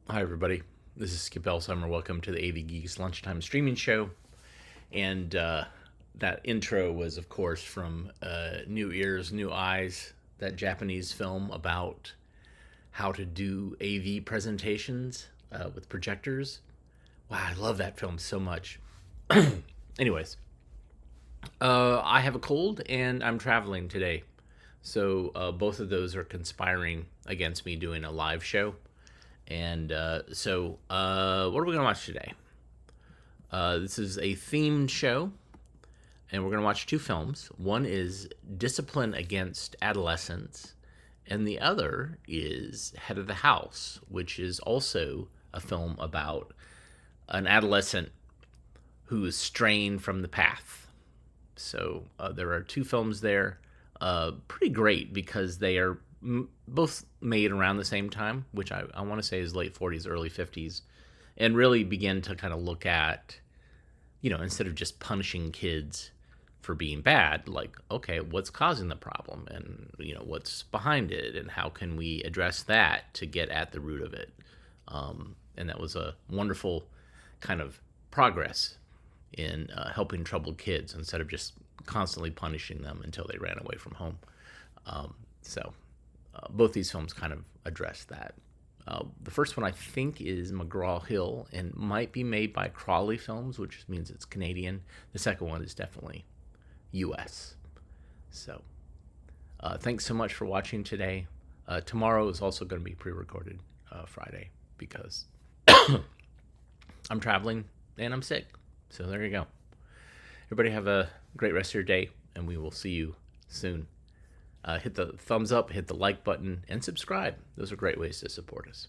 Hi, everybody. This is Skip Elsheimer. Welcome to the AV Geeks Lunchtime Streaming Show. And that intro was, of course, from New Ears, New Eyes, that Japanese film about how to do AV presentations with projectors. Wow, I love that film so much. Anyways, I have a cold and I'm traveling today. So both of those are conspiring against me doing a live show. And what are we going to watch today? This is a themed show, and we're going to watch two films. One is Discipline Against Adolescence, and the other is Head of the House, which is also a film about an adolescent who is straying from the path. So there are two films there. Pretty great because they are both made around the same time, which I want to say is late 40s, early 50s, and really begin to kind of look at, instead of just punishing kids for being bad, like, okay, what's causing the problem and, what's behind it and how can we address that to get at the root of it. And that was a wonderful kind of progress in helping troubled kids instead of just constantly punishing them until they ran away from home. Both these films kind of address that. The first one I think is McGraw-Hill and might be made by Crawley Films, which means it's Canadian. The second one is definitely U.S. So thanks so much for watching today. Tomorrow is also going to be pre-recorded Friday because I'm traveling and I'm sick. So there you go. Everybody have a great rest of your day, and we will see you soon. Hit the thumbs up, hit the like button, and subscribe. Those are great ways to support us.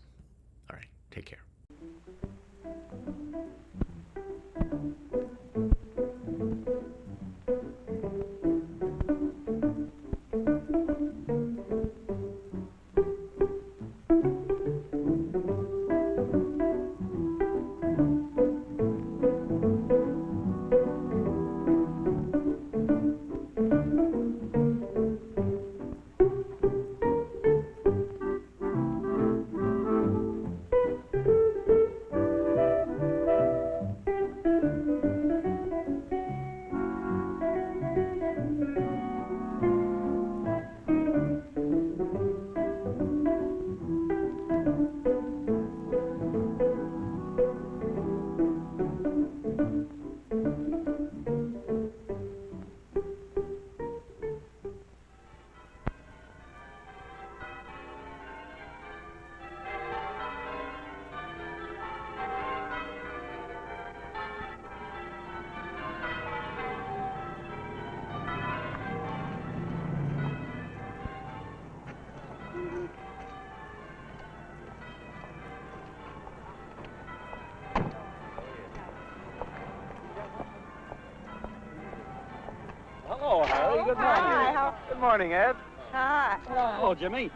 All right, take care. Hello, Harry. Good morning. Hi. Good morning, Ed. Hi. Hello, Jimmy.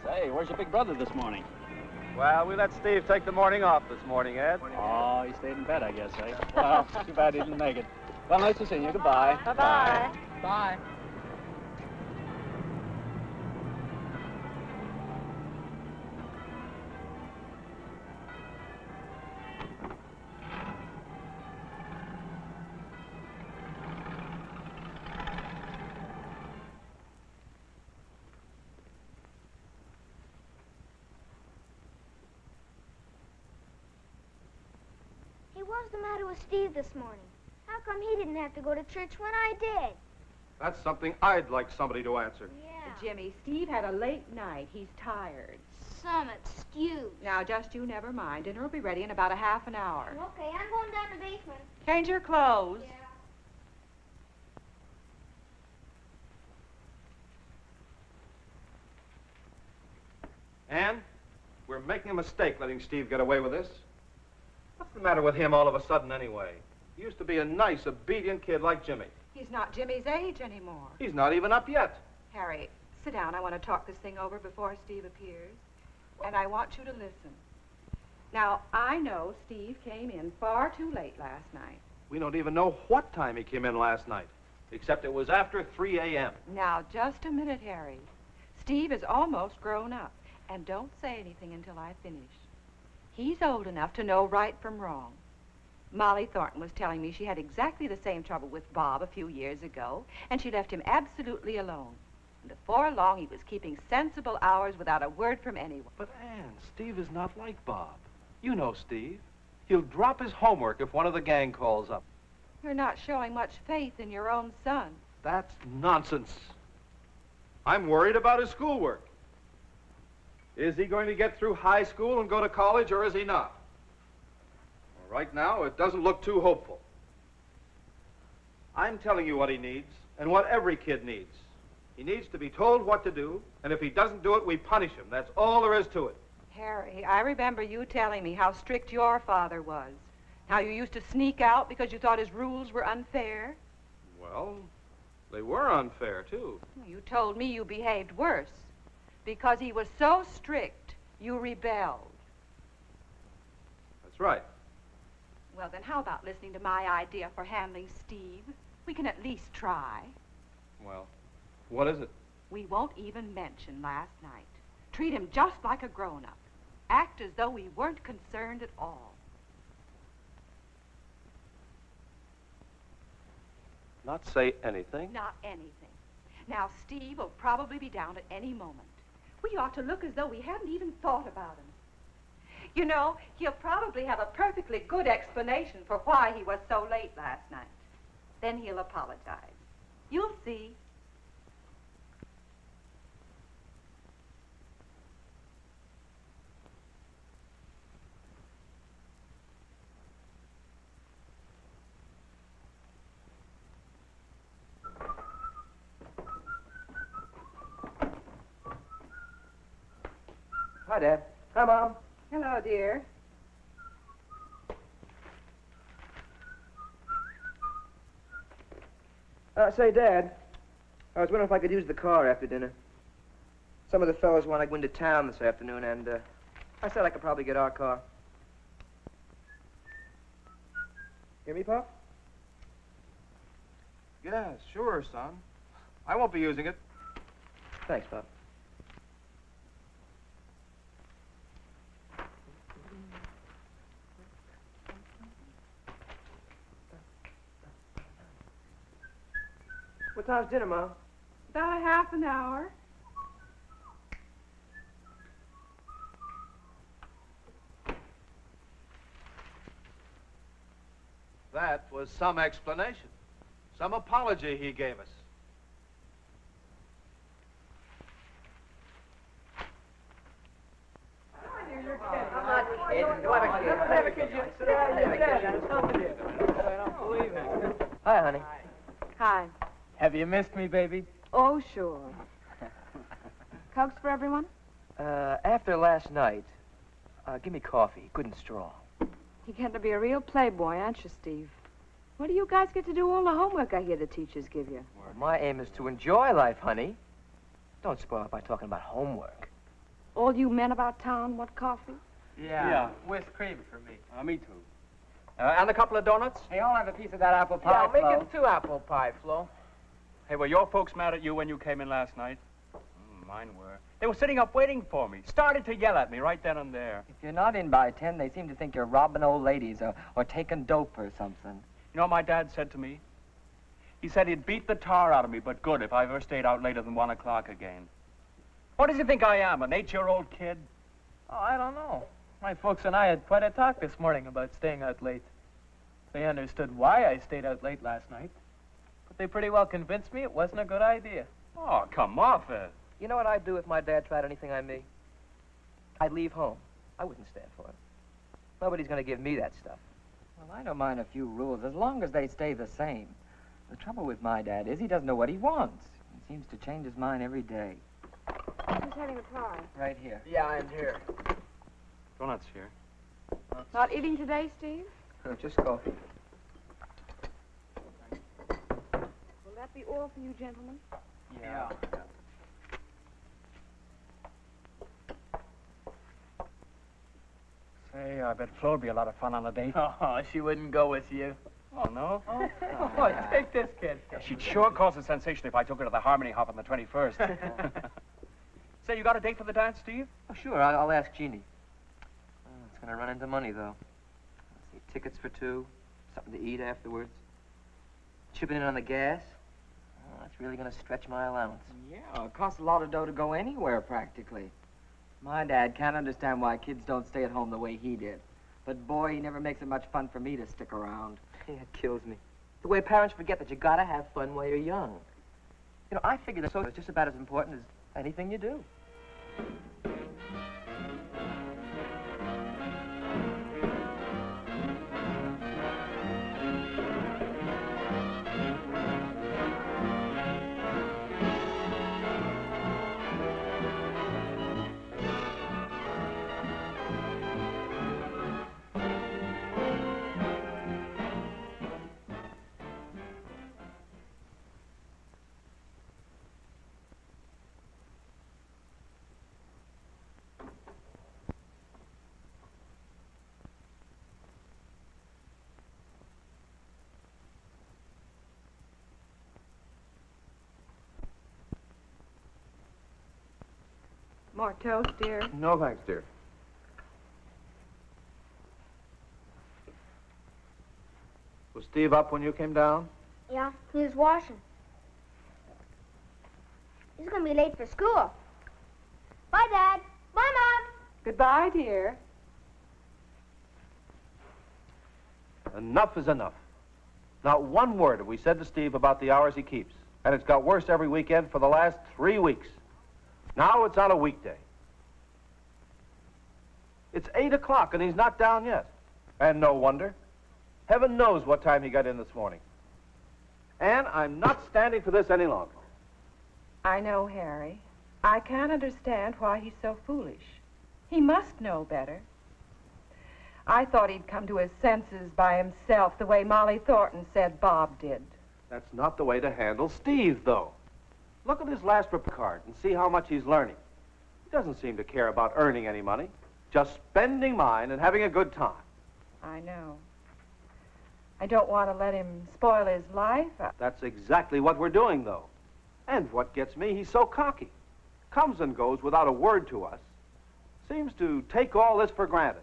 Say, where's your big brother this morning? Well, we let Steve take the morning off this morning, Ed. Oh, he stayed in bed, I guess, eh? Well, too bad he didn't make it. Well, nice to see you. Goodbye. Bye-bye. Bye. Hey, what's the matter with Steve this morning? How come he didn't have to go to church when I did? That's something I'd like somebody to answer. Yeah. Jimmy, Steve had a late night. He's tired. Some excuse. Now, just you never mind. Dinner will be ready in about a half an hour. Okay, I'm going down to the basement. Change your clothes. Yeah. Ann, we're making a mistake letting Steve get away with this. What's the matter with him all of a sudden anyway? He used to be a nice, obedient kid like Jimmy. He's not Jimmy's age anymore. He's not even up yet. Harry, sit down. I want to talk this thing over before Steve appears. And I want you to listen. Now, I know Steve came in far too late last night. We don't even know what time he came in last night, except it was after 3 a.m. Now, just a minute, Harry. Steve is almost grown up. And don't say anything until I finish. He's old enough to know right from wrong. Molly Thornton was telling me she had exactly the same trouble with Bob a few years ago, and she left him absolutely alone. And before long, he was keeping sensible hours without a word from anyone. But, Ann, Steve is not like Bob. You know Steve. He'll drop his homework if one of the gang calls up. You're not showing much faith in your own son. That's nonsense. I'm worried about his schoolwork. Is he going to get through high school and go to college, or is he not? Well, right now, it doesn't look too hopeful. I'm telling you what he needs, and what every kid needs. He needs to be told what to do, and if he doesn't do it, we punish him. That's all there is to it. Harry, I remember you telling me how strict your father was. How you used to sneak out because you thought his rules were unfair. Well, they were unfair, too. You told me you behaved worse. Because he was so strict, you rebelled. That's right. Well, then how about listening to my idea for handling Steve? We can at least try. Well, what is it? We won't even mention last night. Treat him just like a grown-up. Act as though we weren't concerned at all. Not say anything? Not anything. Now, Steve will probably be down at any moment. We ought to look as though we hadn't even thought about him. You know, he'll probably have a perfectly good explanation for why he was so late last night. Then he'll apologize. You'll see. Hi, Dad. Hi, Mom. Hello, dear. Say, Dad, I was wondering if I could use the car after dinner. Some of the fellows want to go into town this afternoon, and I said I could probably get our car. Hear me, Pop? Yeah, sure, son. I won't be using it. Thanks, Pop. What time's dinner, Mom? About a half an hour. That was some explanation. Some apology he gave us. Hi, honey. Hi. Have you missed me, baby? Oh, sure. Cokes for everyone? After last night, give me coffee, good and strong. You're getting to be a real playboy, aren't you, Steve? What do you guys get to do all the homework I hear the teachers give you? Well, my aim is to enjoy life, honey. Don't spoil it by talking about homework. All you men about town want coffee? Yeah. With cream for me. Me too. And a couple of donuts? Hey, I'll have a piece of that apple pie, Make Flo. it 2 apple pie, Flo. Hey, were your folks mad at you when you came in last night? Mine were. They were sitting up waiting for me. Started to yell at me right then and there. If you're not in by 10, they seem to think you're robbing old ladies or taking dope or something. You know what my dad said to me? He said he'd beat the tar out of me, but good if I ever stayed out later than 1 o'clock again. What does he think I am, an 8-year-old kid? Oh, I don't know. My folks and I had quite a talk this morning about staying out late. They understood why I stayed out late last night. But they pretty well convinced me it wasn't a good idea. Oh, come off it. You know what I'd do if my dad tried anything on me? I'd leave home. I wouldn't stand for it. Nobody's going to give me that stuff. Well, I don't mind a few rules, as long as they stay the same. The trouble with my dad is he doesn't know what he wants. He seems to change his mind every day. Who's having a pie? Right here. Yeah, I'm here. Donuts here. Not eating today, Steve? Just coffee. Will that be all for you, gentlemen? Yeah. Say, I bet Flo would be a lot of fun on a date. Oh, she wouldn't go with you. Oh, no? Oh, take this, kid. She'd sure cause a sensation if I took her to the Harmony Hop on the 21st. Say, you got a date for the dance, Steve? Oh, sure, I'll ask Jeannie. It's gonna run into money, though. Let's see, tickets for two, something to eat afterwards. Chipping in on the gas. Oh, that's really gonna stretch my allowance. Yeah, it costs a lot of dough to go anywhere, practically. My dad can't understand why kids don't stay at home the way he did. But boy, he never makes it much fun for me to stick around. Yeah, it kills me. The way parents forget that you gotta have fun while you're young. You know, I figure that social is just about as important as anything you do. More toast, dear. No, thanks, dear. Was Steve up when you came down? Yeah, he was washing. He's gonna be late for school. Bye, Dad. Bye, Mom. Goodbye, dear. Enough is enough. Not one word have we said to Steve about the hours he keeps. And it's got worse every weekend for the last 3 weeks. Now it's on a weekday. It's 8 o'clock and he's not down yet. And no wonder. Heaven knows what time he got in this morning. And I'm not standing for this any longer. I know, Harry. I can't understand why he's so foolish. He must know better. I thought he'd come to his senses by himself the way Molly Thornton said Bob did. That's not the way to handle Steve, though. Look at his last report card and see how much he's learning. He doesn't seem to care about earning any money, just spending mine and having a good time. I know. I don't want to let him spoil his life. That's exactly what we're doing, though. And what gets me, he's so cocky. Comes and goes without a word to us. Seems to take all this for granted.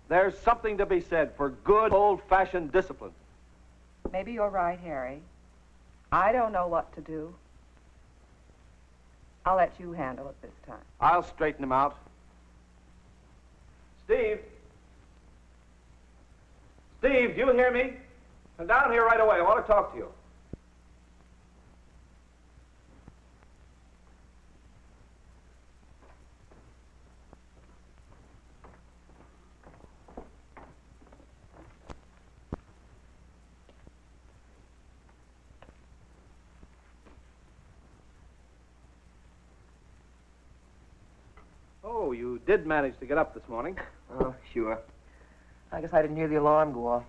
There's something to be said for good old-fashioned discipline. Maybe you're right, Harry. I don't know what to do. I'll let you handle it this time. I'll straighten him out. Steve! Steve, do you hear me? Come down here right away. I want to talk to you. Oh, you did manage to get up this morning. Oh, sure. I guess I didn't hear the alarm go off.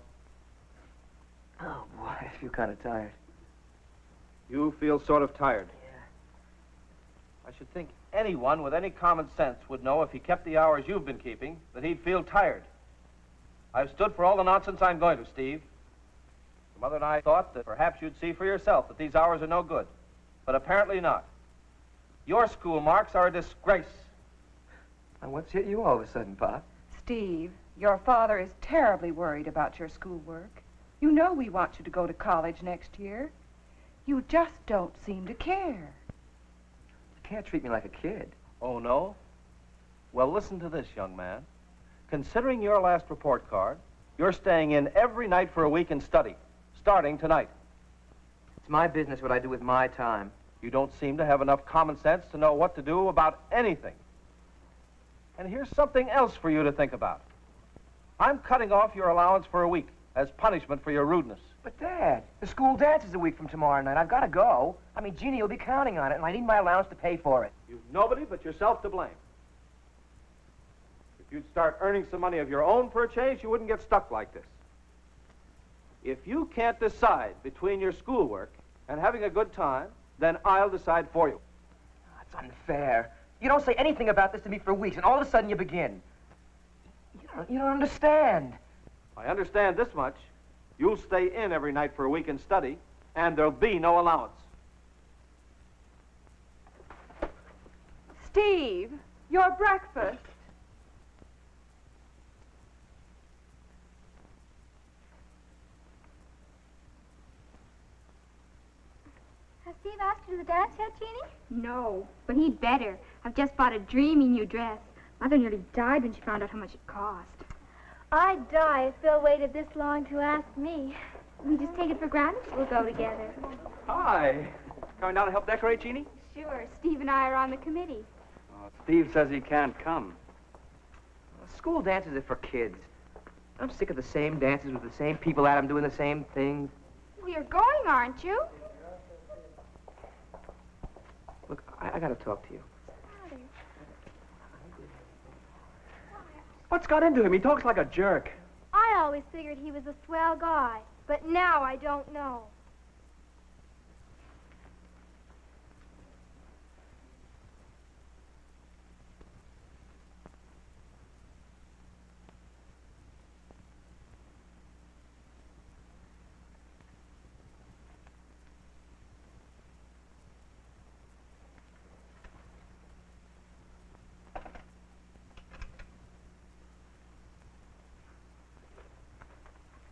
Oh, boy, I feel kind of tired. You feel sort of tired. Yeah. I should think anyone with any common sense would know if he kept the hours you've been keeping, that he'd feel tired. I've stood for all the nonsense I'm going to, Steve. Your mother and I thought that perhaps you'd see for yourself that these hours are no good. But apparently not. Your school marks are a disgrace. Now, what's hit you all of a sudden, Pop? Steve, your father is terribly worried about your schoolwork. You know we want you to go to college next year. You just don't seem to care. You can't treat me like a kid. Oh, no? Well, listen to this, young man. Considering your last report card, you're staying in every night for a week and study, starting tonight. It's my business what I do with my time. You don't seem to have enough common sense to know what to do about anything. And here's something else for you to think about. I'm cutting off your allowance for a week as punishment for your rudeness. But, Dad, the school dance is a week from tomorrow night. I've got to go. I mean, Jeannie will be counting on it, and I need my allowance to pay for it. You've nobody but yourself to blame. If you'd start earning some money of your own for a change, you wouldn't get stuck like this. If you can't decide between your schoolwork and having a good time, then I'll decide for you. That's unfair. You don't say anything about this to me for weeks, and all of a sudden you begin. You don't understand. I understand this much. You'll stay in every night for a week and study, and there'll be no allowance. Steve, your breakfast. Steve asked you to the dance yet, Jeannie? No, but he'd better. I've just bought a dreamy new dress. Mother nearly died when she found out how much it cost. I'd die if Phil waited this long to ask me. We just take it for granted we'll go together. Hi. Coming down to help decorate, Jeannie? Sure, Steve and I are on the committee. Steve says he can't come. School dances are for kids. I'm sick of the same dances with the same people at them doing the same things. Well, you're going, aren't you? Look, I gotta talk to you. What's got into him? He talks like a jerk. I always figured he was a swell guy, but now I don't know.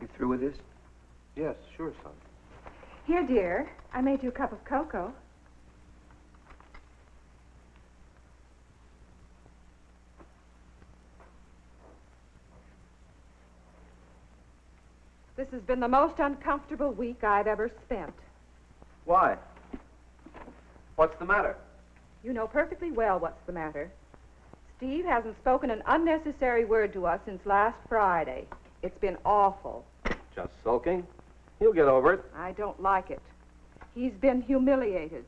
You through with this? Yes, sure, son. Here, dear, I made you a cup of cocoa. This has been the most uncomfortable week I've ever spent. Why? What's the matter? You know perfectly well what's the matter. Steve hasn't spoken an unnecessary word to us since last Friday. It's been awful. Just sulking. He'll get over it. I don't like it. He's been humiliated.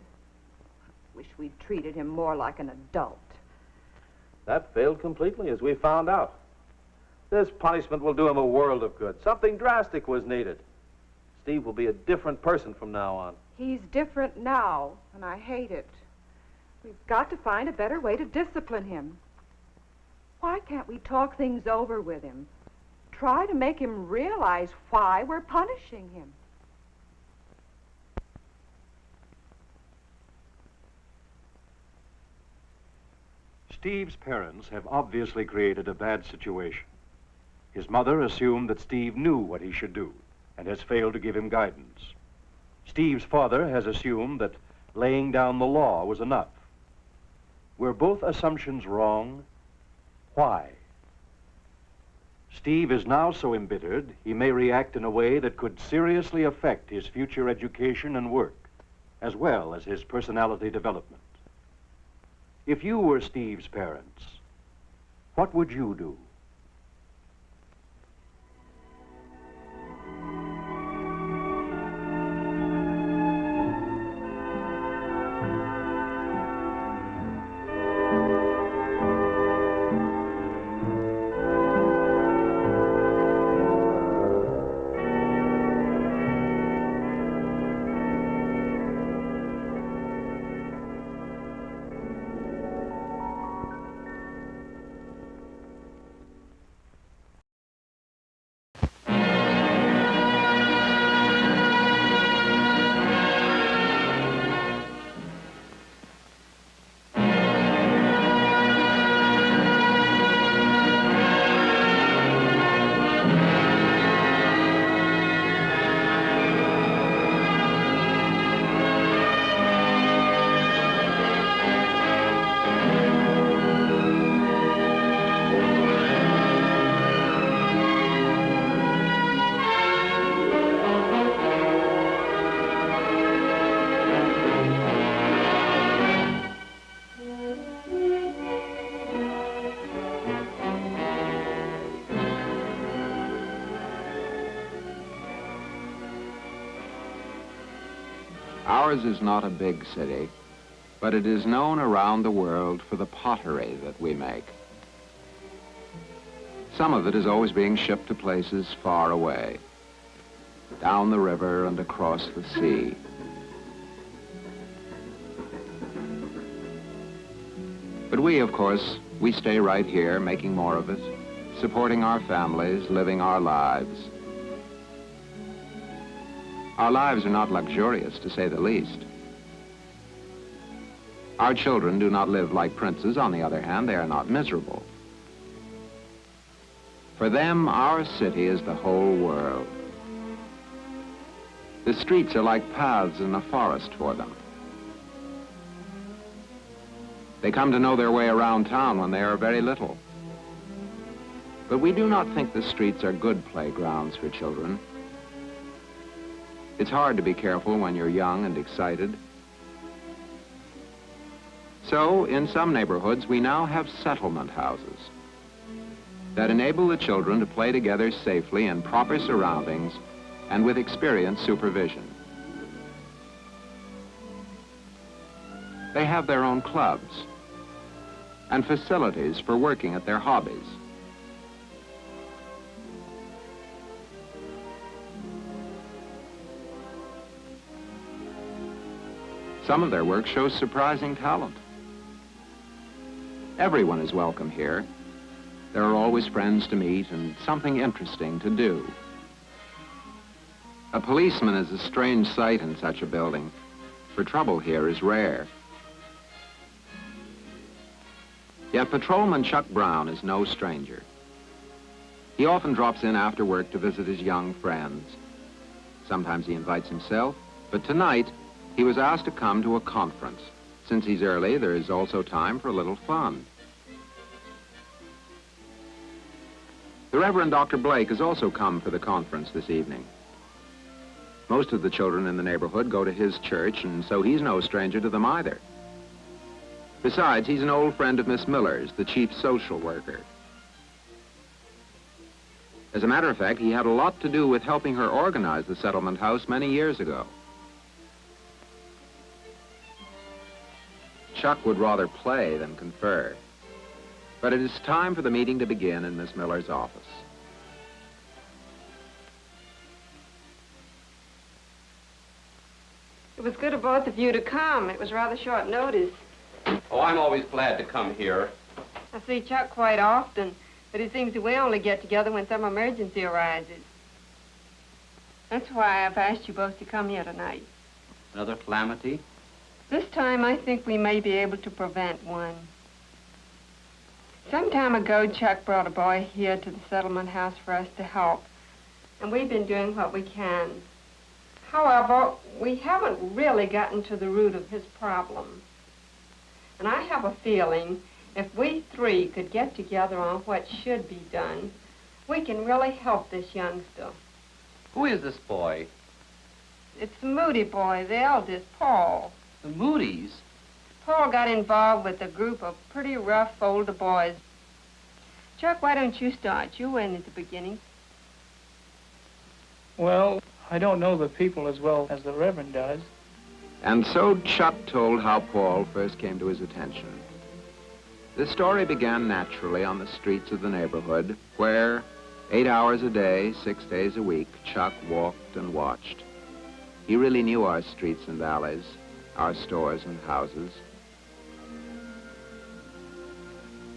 Wish we'd treated him more like an adult. That failed completely, as we found out. This punishment will do him a world of good. Something drastic was needed. Steve will be a different person from now on. He's different now, and I hate it. We've got to find a better way to discipline him. Why can't we talk things over with him? Try to make him realize why we're punishing him. Steve's parents have obviously created a bad situation. His mother assumed that Steve knew what he should do and has failed to give him guidance. Steve's father has assumed that laying down the law was enough. Were both assumptions wrong? Why? Steve is now so embittered, he may react in a way that could seriously affect his future education and work, as well as his personality development. If you were Steve's parents, what would you do? Ours is not a big city, but it is known around the world for the pottery that we make. Some of it is always being shipped to places far away, down the river and across the sea. But we, of course, we stay right here, making more of it, supporting our families, living our lives. Our lives are not luxurious, to say the least. Our children do not live like princes. On the other hand, they are not miserable. For them, our city is the whole world. The streets are like paths in a forest for them. They come to know their way around town when they are very little. But we do not think the streets are good playgrounds for children. It's hard to be careful when you're young and excited. So, in some neighborhoods, we now have settlement houses that enable the children to play together safely in proper surroundings and with experienced supervision. They have their own clubs and facilities for working at their hobbies. Some of their work shows surprising talent. Everyone is welcome here. There are always friends to meet and something interesting to do. A policeman is a strange sight in such a building, for trouble here is rare. Yet Patrolman Chuck Brown is no stranger. He often drops in after work to visit his young friends. Sometimes he invites himself, but tonight he was asked to come to a conference. Since he's early, there is also time for a little fun. The Reverend Dr. Blake has also come for the conference this evening. Most of the children in the neighborhood go to his church, and so he's no stranger to them either. Besides, he's an old friend of Miss Miller's, the chief social worker. As a matter of fact, he had a lot to do with helping her organize the settlement house many years ago. Chuck would rather play than confer. But it is time for the meeting to begin in Miss Miller's office. It was good of both of you to come. It was rather short notice. Oh, I'm always glad to come here. I see Chuck quite often, but it seems that we only get together when some emergency arises. That's why I've asked you both to come here tonight. Another calamity? This time, I think we may be able to prevent one. Some time ago, Chuck brought a boy here to the settlement house for us to help, and we've been doing what we can. However, we haven't really gotten to the root of his problem. And I have a feeling if we three could get together on what should be done, we can really help this youngster. Who is this boy? It's the Moody boy, the eldest, Paul. The Moody's? Paul got involved with a group of pretty rough older boys. Chuck, why don't you start? You went at the beginning. Well, I don't know the people as well as the Reverend does. And so Chuck told how Paul first came to his attention. The story began naturally on the streets of the neighborhood, where 8 hours a day, 6 days a week, Chuck walked and watched. He really knew our streets and alleys, our stores and houses.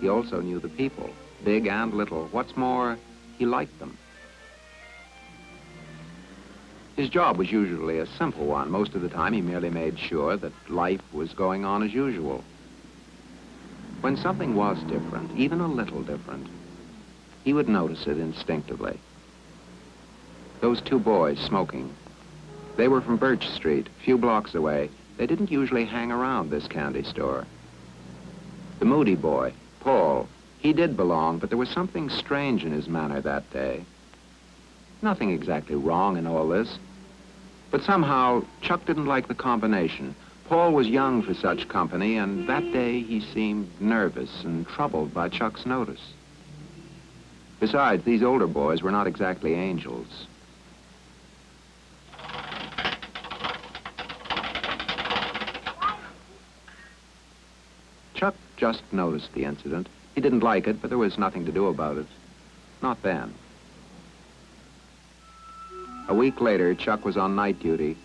He also knew the people, big and little. What's more, he liked them. His job was usually a simple one. Most of the time, he merely made sure that life was going on as usual. When something was different, even a little different, he would notice it instinctively. Those two boys smoking. They were from Birch Street, a few blocks away. They didn't usually hang around this candy store. The Moody boy, Paul, he did belong, but there was something strange in his manner that day. Nothing exactly wrong in all this, but somehow Chuck didn't like the combination. Paul was young for such company, and that day he seemed nervous and troubled by Chuck's notice. Besides, these older boys were not exactly angels. Chuck just noticed the incident. He didn't like it, but there was nothing to do about it. Not then. A week later, Chuck was on night duty.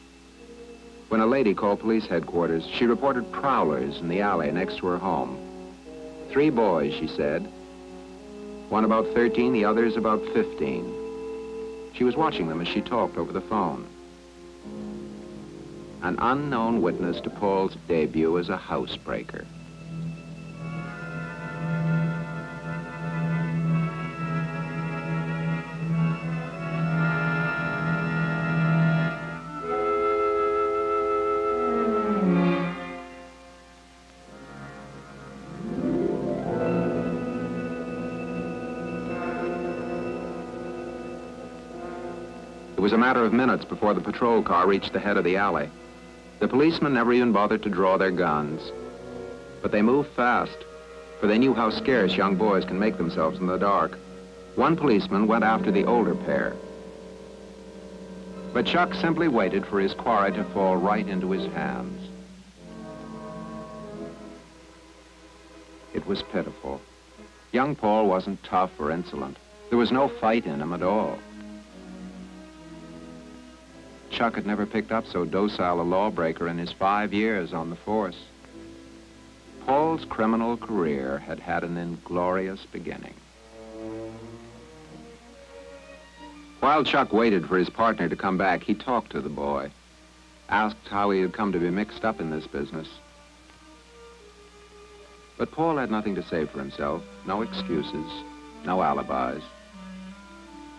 When a lady called police headquarters, she reported prowlers in the alley next to her home. 3 boys, she said. One about 13, the others about 15. She was watching them as she talked over the phone. An unknown witness to Paul's debut as a housebreaker. was a matter of minutes before the patrol car reached the head of the alley. The policemen never even bothered to draw their guns. But they moved fast, for they knew how scarce young boys can make themselves in the dark. One policeman went after the older pair. But Chuck simply waited for his quarry to fall right into his hands. It was pitiful. Young Paul wasn't tough or insolent. There was no fight in him at all. Chuck had never picked up so docile a lawbreaker in his 5 years on the force. Paul's criminal career had had an inglorious beginning. While Chuck waited for his partner to come back, he talked to the boy, asked how he had come to be mixed up in this business. But Paul had nothing to say for himself, no excuses, no alibis.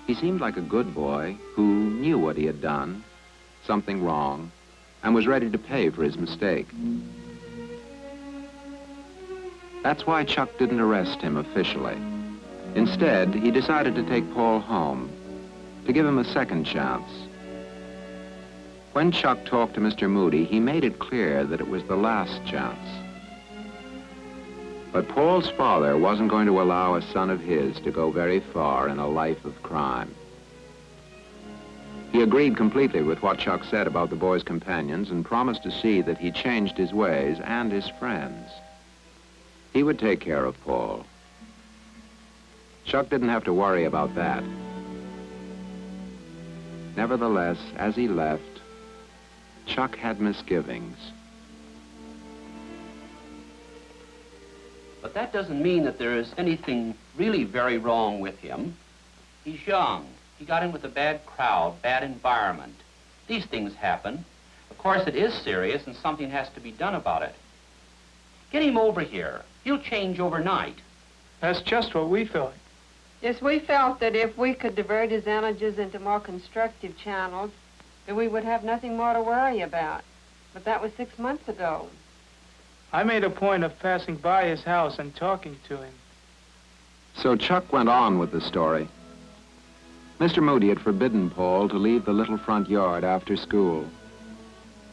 He seemed like a good boy who knew what he had done, something wrong, and was ready to pay for his mistake. That's why Chuck didn't arrest him officially. Instead, he decided to take Paul home, to give him a second chance. When Chuck talked to Mr. Moody, he made it clear that it was the last chance. But Paul's father wasn't going to allow a son of his to go very far in a life of crime. He agreed completely with what Chuck said about the boy's companions and promised to see that he changed his ways and his friends. He would take care of Paul. Chuck didn't have to worry about that. Nevertheless, as he left, Chuck had misgivings. But that doesn't mean that there is anything really very wrong with him. He's young. He got in with a bad crowd, bad environment. These things happen. Of course, it is serious, and something has to be done about it. Get him over here. He'll change overnight. That's just what we felt. Yes, we felt that if we could divert his energies into more constructive channels, that we would have nothing more to worry about. But that was 6 months ago. I made a point of passing by his house and talking to him. So Chuck went on with the story. Mr. Moody had forbidden Paul to leave the little front yard after school.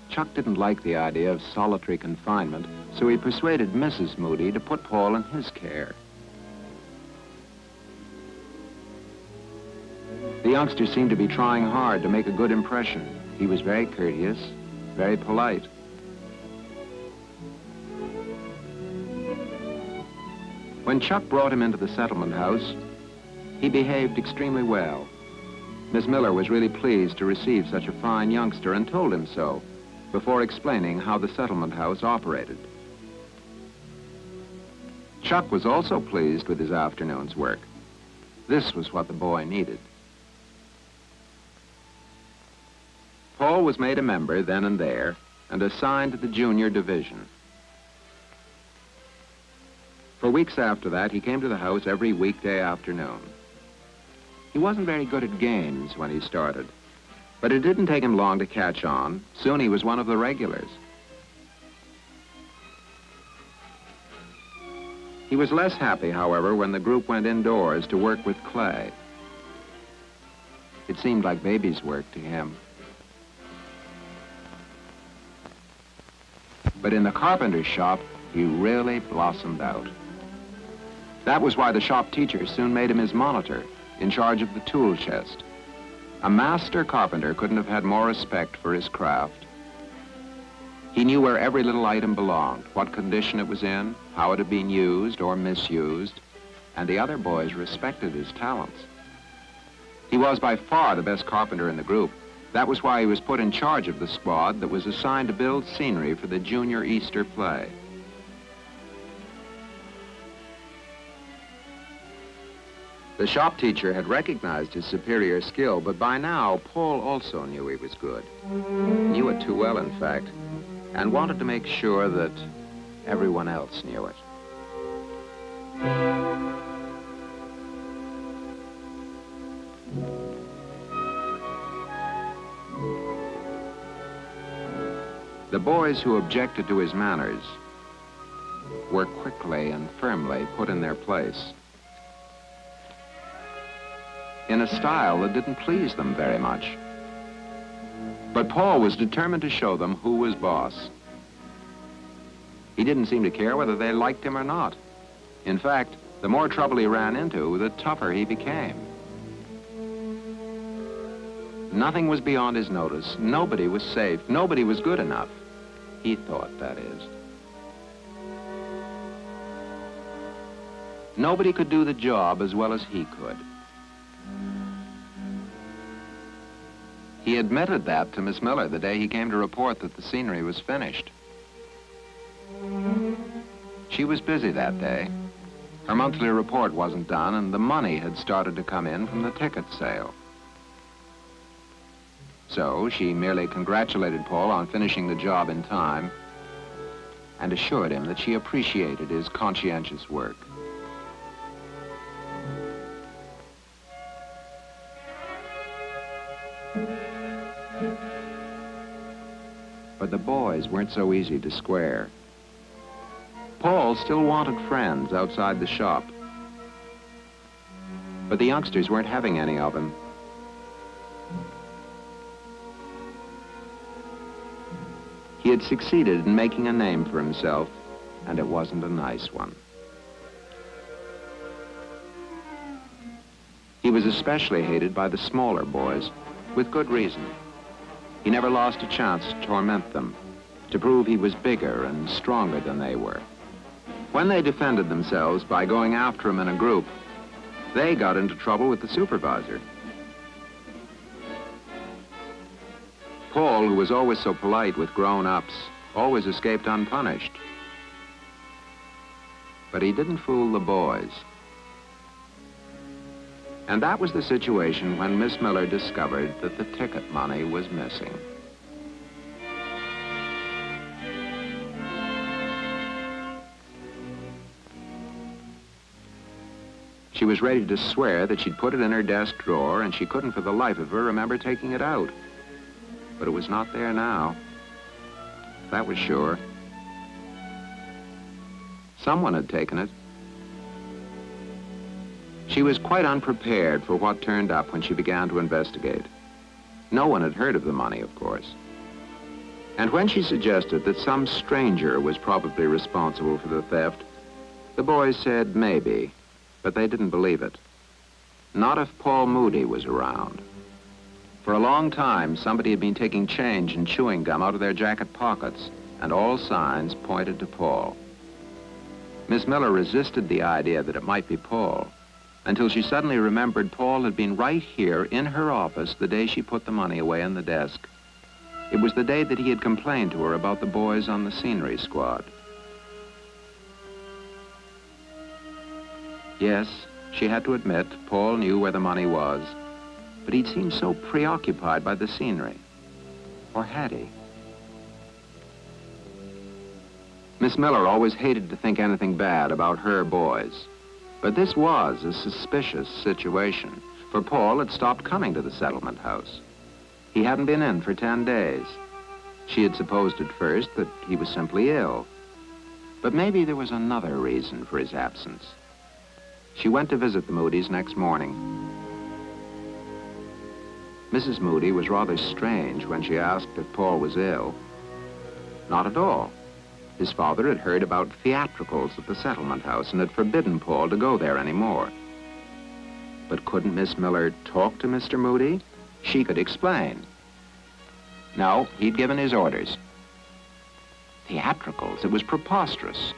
Chuck didn't like the idea of solitary confinement, so he persuaded Mrs. Moody to put Paul in his care. The youngster seemed to be trying hard to make a good impression. He was very courteous, very polite. When Chuck brought him into the settlement house, he behaved extremely well. Miss Miller was really pleased to receive such a fine youngster and told him so before explaining how the settlement house operated. Chuck was also pleased with his afternoon's work. This was what the boy needed. Paul was made a member then and there and assigned to the junior division. For weeks after that, he came to the house every weekday afternoon. He wasn't very good at games when he started, but it didn't take him long to catch on. Soon he was one of the regulars. He was less happy, however, when the group went indoors to work with clay. It seemed like baby's work to him. But in the carpenter's shop, he really blossomed out. That was why the shop teacher soon made him his monitor, in charge of the tool chest. A master carpenter couldn't have had more respect for his craft. He knew where every little item belonged, what condition it was in, how it had been used or misused, and the other boys respected his talents. He was by far the best carpenter in the group. That was why he was put in charge of the squad that was assigned to build scenery for the junior Easter play. The shop teacher had recognized his superior skill, but by now, Paul also knew he was good. Knew it too well, in fact, and wanted to make sure that everyone else knew it. The boys who objected to his manners were quickly and firmly put in their place, in a style that didn't please them very much. But Paul was determined to show them who was boss. He didn't seem to care whether they liked him or not. In fact, the more trouble he ran into, the tougher he became. Nothing was beyond his notice. Nobody was safe. Nobody was good enough. He thought, that is. Nobody could do the job as well as he could. He admitted that to Miss Miller the day he came to report that the scenery was finished. She was busy that day. Her monthly report wasn't done, and the money had started to come in from the ticket sale. So she merely congratulated Paul on finishing the job in time and assured him that she appreciated his conscientious work. But the boys weren't so easy to square. Paul still wanted friends outside the shop, but the youngsters weren't having any of him. He had succeeded in making a name for himself, and it wasn't a nice one. He was especially hated by the smaller boys, with good reason. He never lost a chance to torment them, to prove he was bigger and stronger than they were. When they defended themselves by going after him in a group, they got into trouble with the supervisor. Paul, who was always so polite with grown-ups, always escaped unpunished. But he didn't fool the boys. And that was the situation when Miss Miller discovered that the ticket money was missing. She was ready to swear that she'd put it in her desk drawer, and she couldn't for the life of her remember taking it out. But it was not there now. That was sure. Someone had taken it. She was quite unprepared for what turned up when she began to investigate. No one had heard of the money, of course. And when she suggested that some stranger was probably responsible for the theft, the boys said maybe, but they didn't believe it. Not if Paul Moody was around. For a long time, somebody had been taking change and chewing gum out of their jacket pockets, and all signs pointed to Paul. Miss Miller resisted the idea that it might be Paul, until she suddenly remembered Paul had been right here in her office the day she put the money away in the desk. It was the day that he had complained to her about the boys on the scenery squad. Yes, she had to admit, Paul knew where the money was, but he'd seemed so preoccupied by the scenery. Or had he? Miss Miller always hated to think anything bad about her boys. But this was a suspicious situation, for Paul had stopped coming to the settlement house. He hadn't been in for 10 days. She had supposed at first that he was simply ill. But maybe there was another reason for his absence. She went to visit the Moodys next morning. Mrs. Moody was rather strange when she asked if Paul was ill. Not at all. His father had heard about theatricals at the settlement house and had forbidden Paul to go there anymore. But couldn't Miss Miller talk to Mr. Moody? She could explain. No, he'd given his orders. Theatricals, it was preposterous.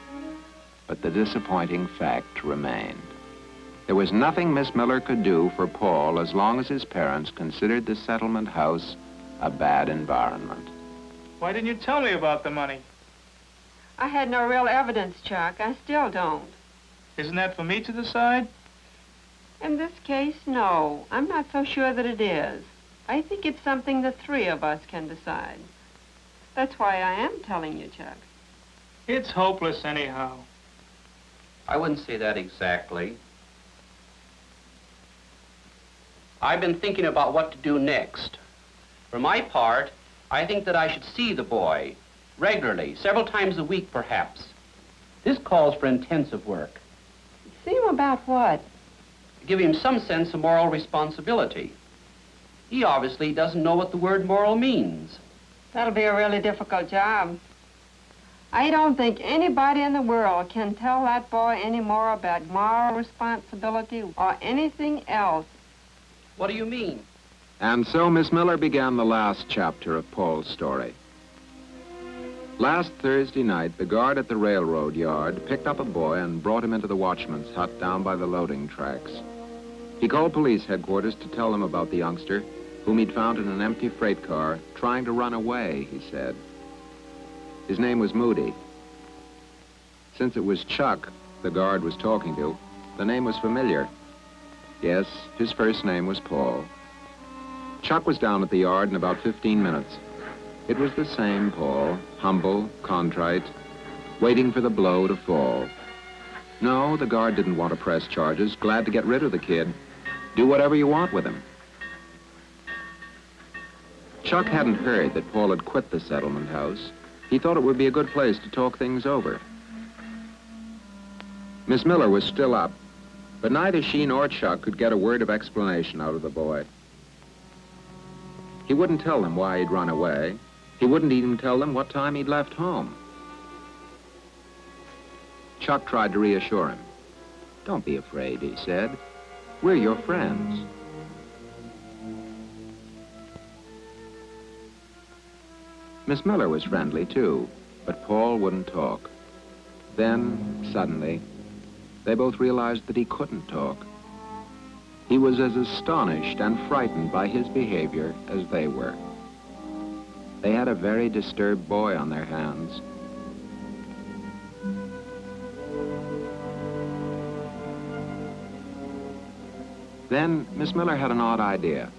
But the disappointing fact remained. There was nothing Miss Miller could do for Paul as long as his parents considered the settlement house a bad environment. Why didn't you tell me about the money? I had no real evidence, Chuck. I still don't. Isn't that for me to decide? In this case, no. I'm not so sure that it is. I think it's something the three of us can decide. That's why I am telling you, Chuck. It's hopeless anyhow. I wouldn't say that exactly. I've been thinking about what to do next. For my part, I think that I should see the boy regularly, several times a week perhaps. This calls for intensive work. See him about what? Give him some sense of moral responsibility. He obviously doesn't know what the word moral means. That'll be a really difficult job. I don't think anybody in the world can tell that boy any more about moral responsibility or anything else. What do you mean? And so Miss Miller began the last chapter of Paul's story. Last Thursday night, the guard at the railroad yard picked up a boy and brought him into the watchman's hut down by the loading tracks. He called police headquarters to tell them about the youngster, whom he'd found in an empty freight car, trying to run away, he said. His name was Moody. Since it was Chuck the guard was talking to, the name was familiar. Yes, his first name was Paul. Chuck was down at the yard in about 15 minutes. It was the same Paul, humble, contrite, waiting for the blow to fall. No, the guard didn't want to press charges, glad to get rid of the kid. Do whatever you want with him. Chuck hadn't heard that Paul had quit the settlement house. He thought it would be a good place to talk things over. Miss Miller was still up, but neither she nor Chuck could get a word of explanation out of the boy. He wouldn't tell them why he'd run away. He wouldn't even tell them what time he'd left home. Chuck tried to reassure him. "Don't be afraid," he said. "We're your friends." Miss Miller was friendly, too, but Paul wouldn't talk. Then, suddenly, they both realized that he couldn't talk. He was as astonished and frightened by his behavior as they were. They had a very disturbed boy on their hands. Then Miss Miller had an odd idea.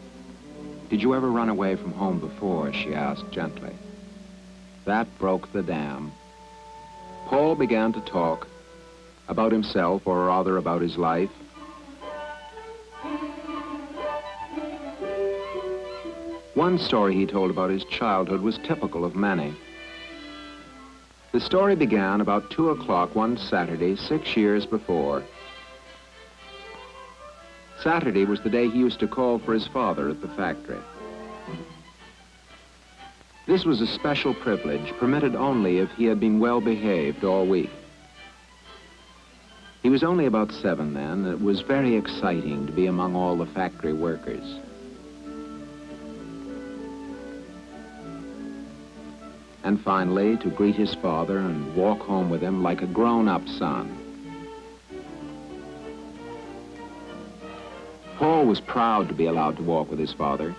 "Did you ever run away from home before?" she asked gently. That broke the dam. Paul began to talk about himself, or rather about his life. One story he told about his childhood was typical of many. The story began about 2 o'clock one Saturday, 6 years before. Saturday was the day he used to call for his father at the factory. This was a special privilege, permitted only if he had been well behaved all week. He was only about 7 then, and it was very exciting to be among all the factory workers. And finally, to greet his father and walk home with him like a grown-up son. Paul was proud to be allowed to walk with his father.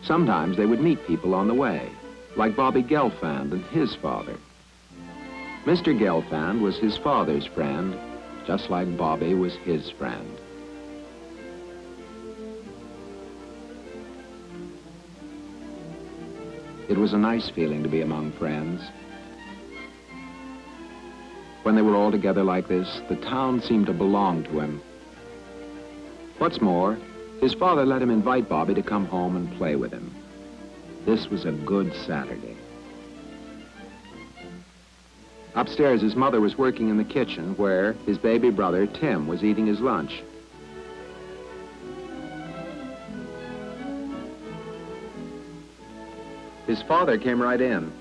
Sometimes they would meet people on the way, like Bobby Gelfand and his father. Mr. Gelfand was his father's friend, just like Bobby was his friend. It was a nice feeling to be among friends. When they were all together like this, the town seemed to belong to him. What's more, his father let him invite Bobby to come home and play with him. This was a good Saturday. Upstairs, his mother was working in the kitchen where his baby brother, Tim, was eating his lunch. His father came right in.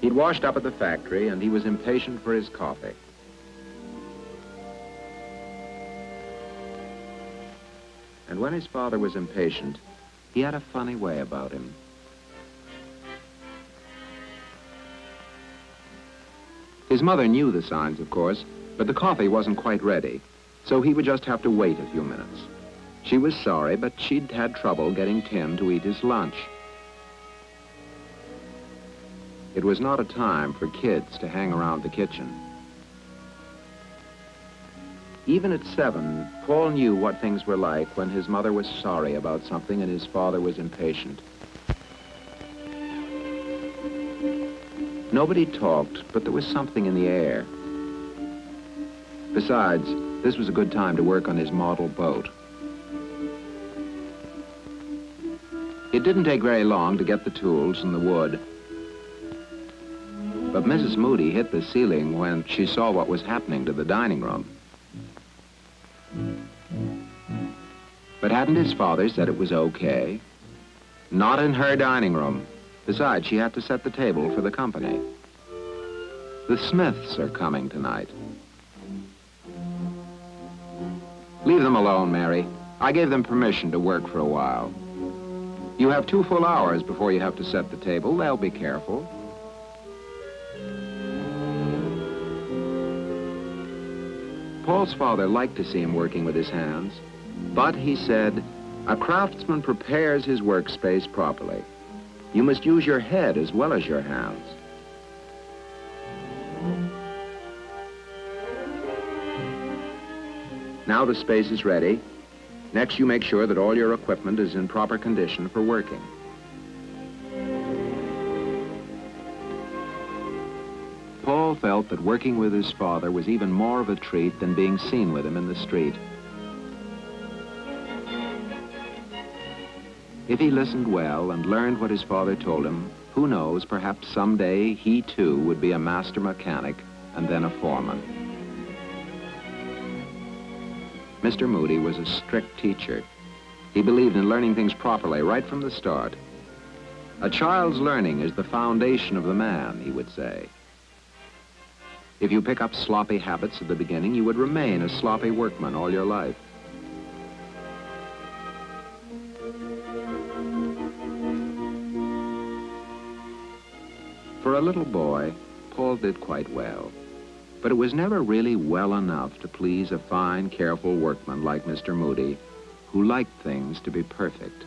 He'd washed up at the factory, and he was impatient for his coffee. And when his father was impatient, he had a funny way about him. His mother knew the signs, of course, but the coffee wasn't quite ready, so he would just have to wait a few minutes. She was sorry, but she'd had trouble getting Tim to eat his lunch. It was not a time for kids to hang around the kitchen. Even at 7, Paul knew what things were like when his mother was sorry about something and his father was impatient. Nobody talked, but there was something in the air. Besides, this was a good time to work on his model boat. It didn't take very long to get the tools and the wood. But Mrs. Moody hit the ceiling when she saw what was happening to the dining room. But hadn't his father said it was okay? Not in her dining room. Besides, she had to set the table for the company. The Smiths are coming tonight. Leave them alone, Mary. I gave them permission to work for a while. You have 2 full hours before you have to set the table. They'll be careful. Paul's father liked to see him working with his hands, but he said, a craftsman prepares his workspace properly. You must use your head as well as your hands. Now the space is ready. Next, you make sure that all your equipment is in proper condition for working. Paul felt that working with his father was even more of a treat than being seen with him in the street. If he listened well and learned what his father told him, who knows, perhaps someday he too would be a master mechanic and then a foreman. Mr. Moody was a strict teacher. He believed in learning things properly right from the start. A child's learning is the foundation of the man, he would say. If you pick up sloppy habits at the beginning, you would remain a sloppy workman all your life. For a little boy, Paul did quite well. But it was never really well enough to please a fine, careful workman like Mr. Moody, who liked things to be perfect.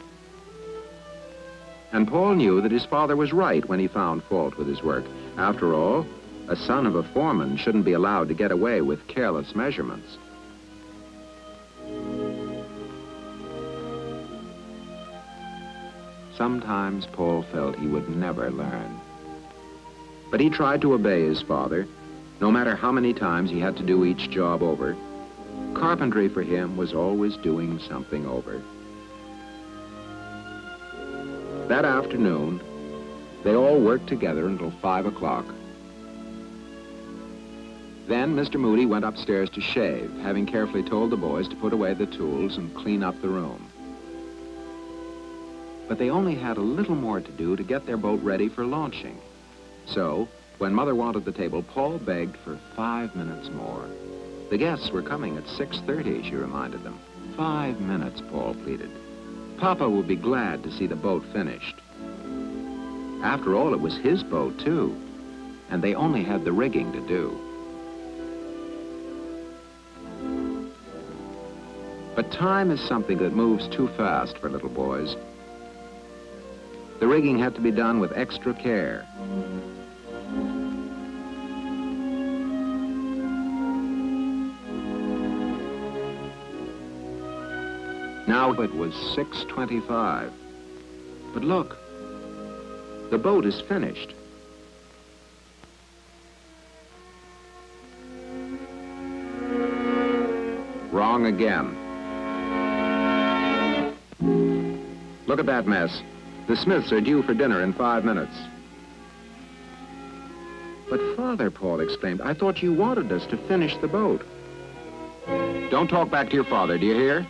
And Paul knew that his father was right when he found fault with his work. After all, a son of a foreman shouldn't be allowed to get away with careless measurements. Sometimes Paul felt he would never learn. But he tried to obey his father, no matter how many times he had to do each job over. Carpentry for him was always doing something over. That afternoon, they all worked together until 5 o'clock. Then Mr. Moody went upstairs to shave, having carefully told the boys to put away the tools and clean up the room. But they only had a little more to do to get their boat ready for launching. So, when Mother wanted the table, Paul begged for 5 minutes more. The guests were coming at 6:30, she reminded them. 5 minutes, Paul pleaded. Papa will be glad to see the boat finished. After all, it was his boat, too, and they only had the rigging to do. But time is something that moves too fast for little boys. The rigging had to be done with extra care. Now it was 6:25. But look, the boat is finished. Wrong again. Look at that mess. The Smiths are due for dinner in 5 minutes. But Father, Paul exclaimed, I thought you wanted us to finish the boat. Don't talk back to your father, do you hear?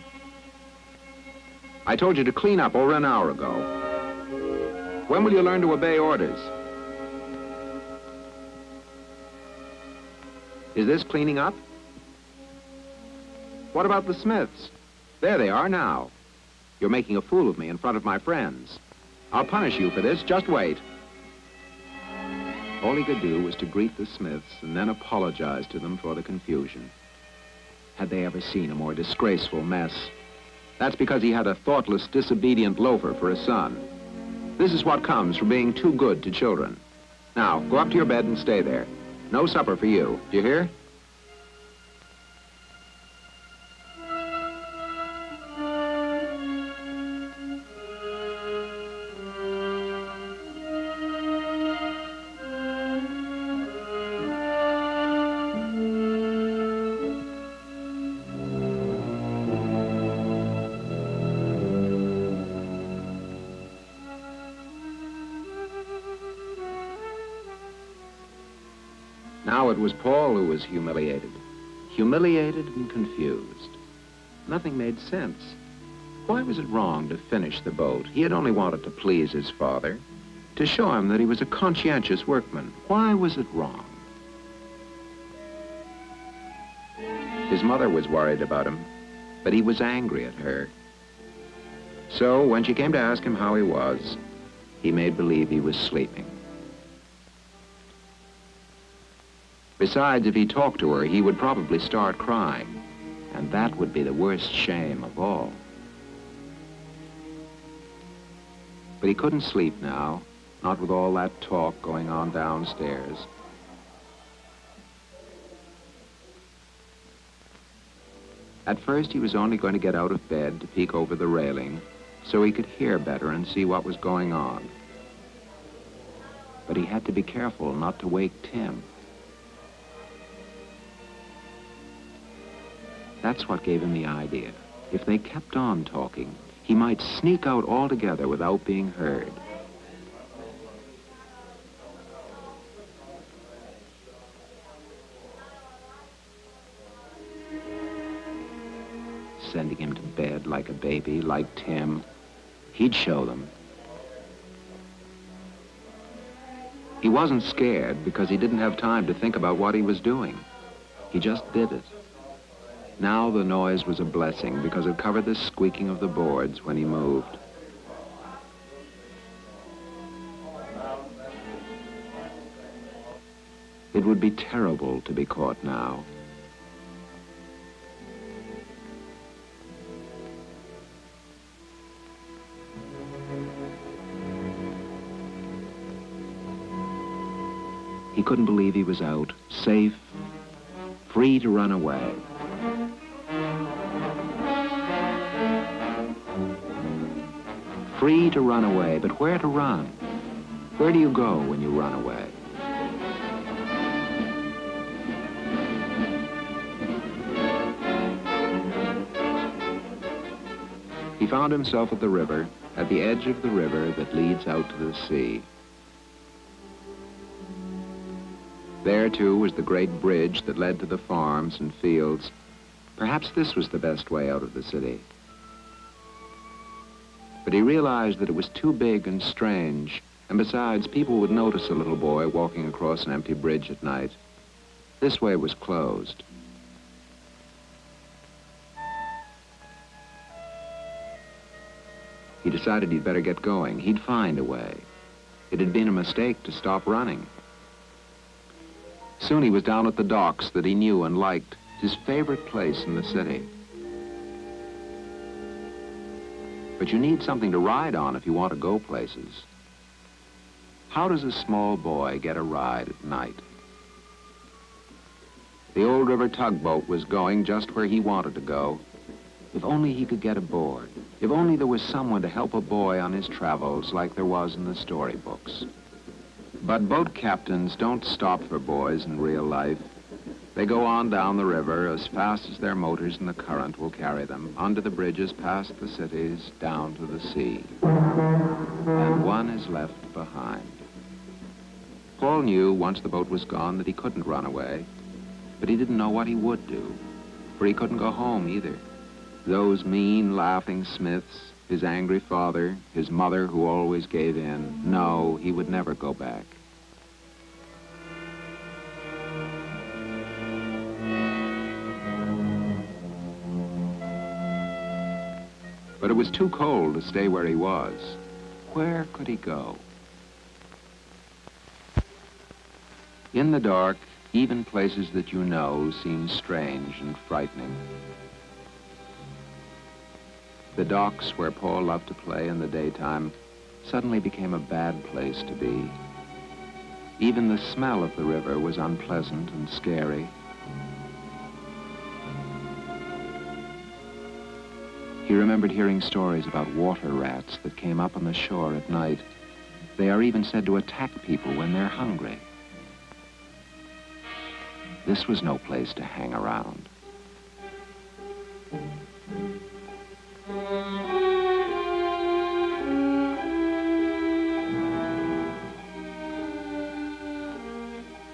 I told you to clean up over an hour ago. When will you learn to obey orders? Is this cleaning up? What about the Smiths? There they are now. You're making a fool of me in front of my friends. I'll punish you for this, just wait. All he could do was to greet the Smiths and then apologize to them for the confusion. Had they ever seen a more disgraceful mess? That's because he had a thoughtless, disobedient loafer for a son. This is what comes from being too good to children. Now, go up to your bed and stay there. No supper for you, do you hear? Now it was Paul who was humiliated and confused. Nothing made sense. Why was it wrong to finish the boat? He had only wanted to please his father, to show him that he was a conscientious workman. Why was it wrong? His mother was worried about him, but he was angry at her. So when she came to ask him how he was, he made believe he was sleeping. Besides, if he talked to her, he would probably start crying, and that would be the worst shame of all. But he couldn't sleep now, not with all that talk going on downstairs. At first, he was only going to get out of bed to peek over the railing so he could hear better and see what was going on. But he had to be careful not to wake Tim. That's what gave him the idea. If they kept on talking, he might sneak out altogether without being heard. Sending him to bed like a baby, like Tim. He'd show them. He wasn't scared because he didn't have time to think about what he was doing. He just did it. Now the noise was a blessing because it covered the squeaking of the boards when he moved. It would be terrible to be caught now. He couldn't believe he was out, safe, free to run away. Free to run away, but where to run? Where do you go when you run away? He found himself at the river, at the edge of the river that leads out to the sea. There, too, was the great bridge that led to the farms and fields. Perhaps this was the best way out of the city. But he realized that it was too big and strange, and besides, people would notice a little boy walking across an empty bridge at night. This way was closed. He decided he'd better get going. He'd find a way. It had been a mistake to stop running. Soon he was down at the docks that he knew and liked, his favorite place in the city. But you need something to ride on if you want to go places. How does a small boy get a ride at night? The old river tugboat was going just where he wanted to go. If only he could get aboard. If only there was someone to help a boy on his travels like there was in the storybooks. But boat captains don't stop for boys in real life. They go on down the river as fast as their motors and the current will carry them, under the bridges, past the cities, down to the sea. And one is left behind. Paul knew once the boat was gone that he couldn't run away, but he didn't know what he would do, for he couldn't go home either. Those mean, laughing Smiths, his angry father, his mother who always gave in. No, he would never go back. But it was too cold to stay where he was. Where could he go? In the dark, even places that you know seem strange and frightening. The docks where Paul loved to play in the daytime suddenly became a bad place to be. Even the smell of the river was unpleasant and scary. He remembered hearing stories about water rats that came up on the shore at night. They are even said to attack people when they're hungry. This was no place to hang around.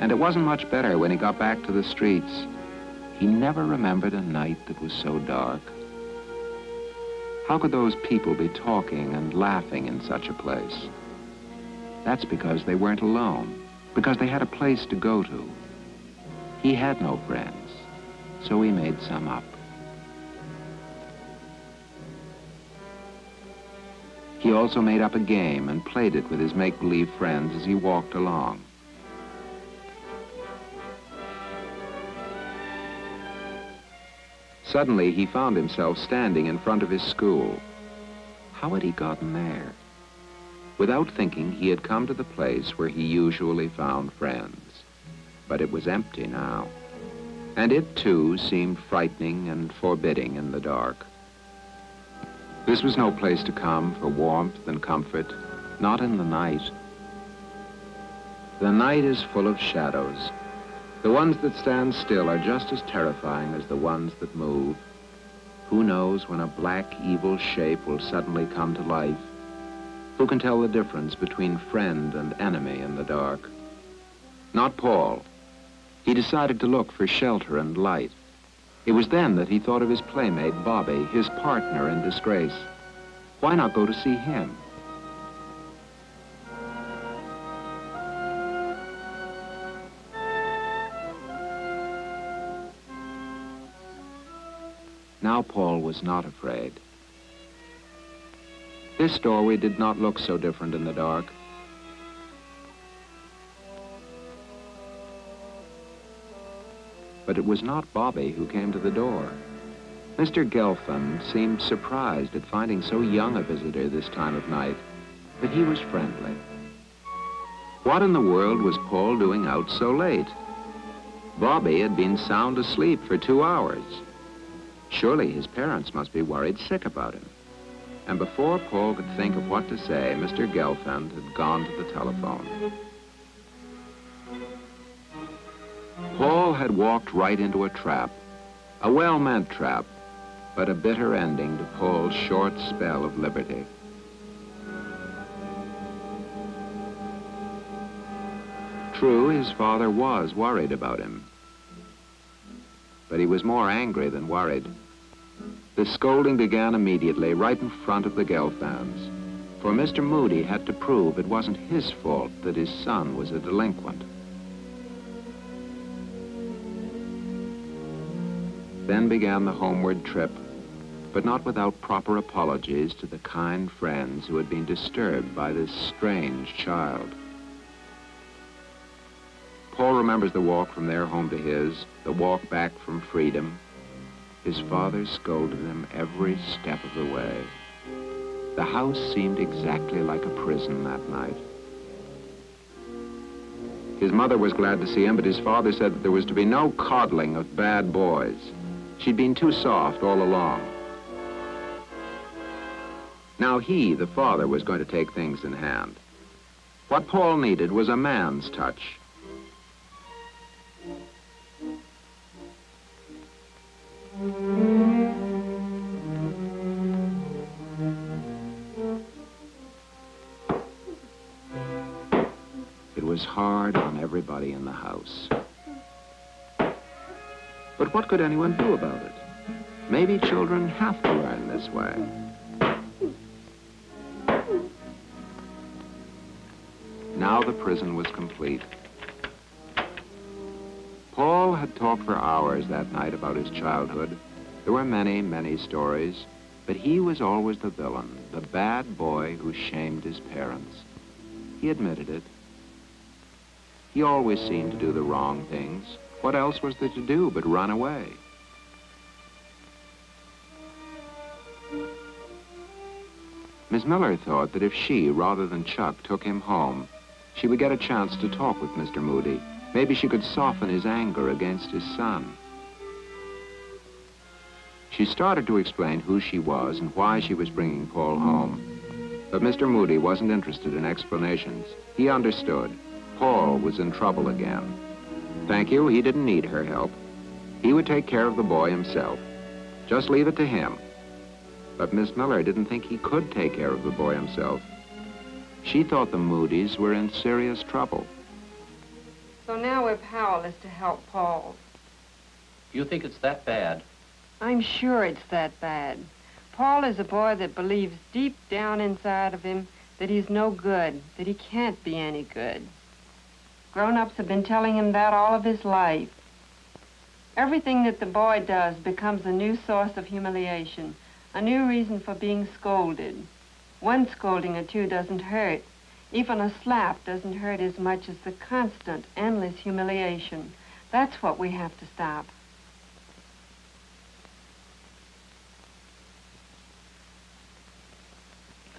And it wasn't much better when he got back to the streets. He never remembered a night that was so dark. How could those people be talking and laughing in such a place? That's because they weren't alone, because they had a place to go to. He had no friends, so he made some up. He also made up a game and played it with his make-believe friends as he walked along. Suddenly, he found himself standing in front of his school. How had he gotten there? Without thinking, he had come to the place where he usually found friends. But it was empty now. And it, too, seemed frightening and forbidding in the dark. This was no place to come for warmth and comfort, not in the night. The night is full of shadows. The ones that stand still are just as terrifying as the ones that move. Who knows when a black, evil shape will suddenly come to life? Who can tell the difference between friend and enemy in the dark? Not Paul. He decided to look for shelter and light. It was then that he thought of his playmate, Bobby, his partner in disgrace. Why not go to see him? Now Paul was not afraid. This doorway did not look so different in the dark. But it was not Bobby who came to the door. Mr. Gelfand seemed surprised at finding so young a visitor this time of night, but he was friendly. What in the world was Paul doing out so late? Bobby had been sound asleep for 2 hours. Surely his parents must be worried sick about him. And before Paul could think of what to say, Mr. Gelfand had gone to the telephone. Paul had walked right into a trap, a well-meant trap, but a bitter ending to Paul's short spell of liberty. True, his father was worried about him, but he was more angry than worried. The scolding began immediately, right in front of the Gelfands, for Mr. Moody had to prove it wasn't his fault that his son was a delinquent. Then began the homeward trip, but not without proper apologies to the kind friends who had been disturbed by this strange child. Paul remembers the walk from their home to his, the walk back from freedom. His father scolded him every step of the way. The house seemed exactly like a prison that night. His mother was glad to see him, but his father said that there was to be no coddling of bad boys. She'd been too soft all along. Now he, the father, was going to take things in hand. What Paul needed was a man's touch. It was hard on everybody in the house. But what could anyone do about it? Maybe children have to learn this way. Now the prison was complete. Paul had talked for hours that night about his childhood. There were many, many stories, but he was always the villain, the bad boy who shamed his parents. He admitted it. He always seemed to do the wrong things. What else was there to do but run away? Miss Miller thought that if she, rather than Chuck, took him home, she would get a chance to talk with Mr. Moody. Maybe she could soften his anger against his son. She started to explain who she was and why she was bringing Paul home. But Mr. Moody wasn't interested in explanations. He understood. Paul was in trouble again. Thank you, he didn't need her help. He would take care of the boy himself. Just leave it to him. But Miss Miller didn't think he could take care of the boy himself. She thought the Moodys were in serious trouble. So now we're powerless to help Paul. You think it's that bad? I'm sure it's that bad. Paul is a boy that believes deep down inside of him that he's no good, that he can't be any good. Grown-ups have been telling him that all of his life. Everything that the boy does becomes a new source of humiliation, a new reason for being scolded. One scolding or two doesn't hurt. Even a slap doesn't hurt as much as the constant, endless humiliation. That's what we have to stop.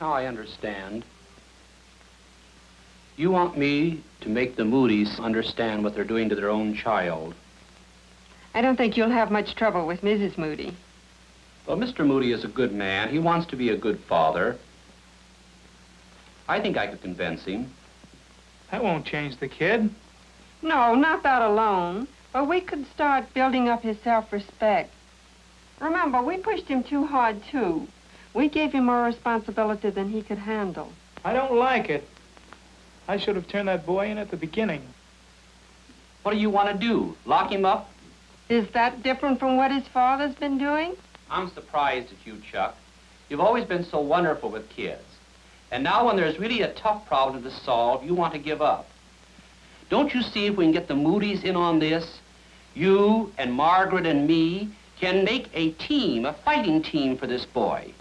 Now I understand. You want me to make the Moody's understand what they're doing to their own child. I don't think you'll have much trouble with Mrs. Moody. Well, Mr. Moody is a good man. He wants to be a good father. I think I could convince him. That won't change the kid. No, not that alone. But we could start building up his self-respect. Remember, we pushed him too hard, too. We gave him more responsibility than he could handle. I don't like it. I should have turned that boy in at the beginning. What do you want to do? Lock him up? Is that different from what his father's been doing? I'm surprised at you, Chuck. You've always been so wonderful with kids. And now when there's really a tough problem to solve, you want to give up. Don't you see if we can get the Moody's in on this, you and Margaret and me can make a team, a fighting team for this boy.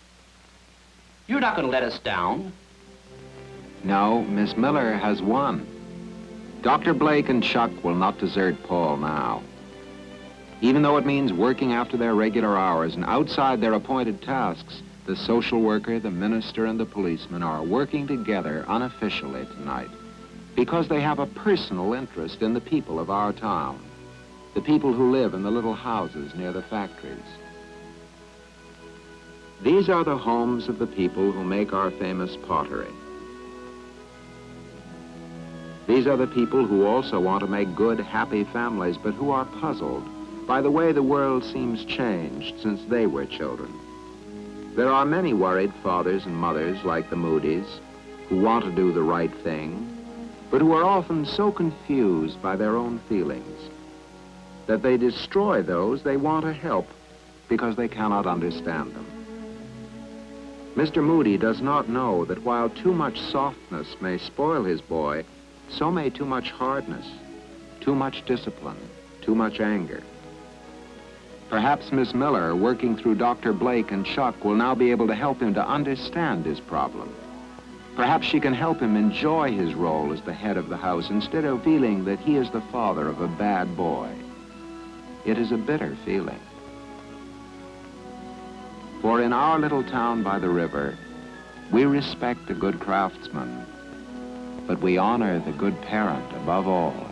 You're not going to let us down. No, Miss Miller has won. Dr. Blake and Chuck will not desert Paul now. Even though it means working after their regular hours and outside their appointed tasks, the social worker, the minister, and the policeman are working together unofficially tonight because they have a personal interest in the people of our town, the people who live in the little houses near the factories. These are the homes of the people who make our famous pottery. These are the people who also want to make good, happy families, but who are puzzled by the way the world seems changed since they were children. There are many worried fathers and mothers like the Moody's who want to do the right thing, but who are often so confused by their own feelings that they destroy those they want to help because they cannot understand them. Mr. Moody does not know that while too much softness may spoil his boy, so may too much hardness, too much discipline, too much anger. Perhaps Miss Miller, working through Dr. Blake and Chuck, will now be able to help him to understand his problem. Perhaps she can help him enjoy his role as the head of the house instead of feeling that he is the father of a bad boy. It is a bitter feeling. For in our little town by the river, we respect a good craftsman, but we honor the good parent above all.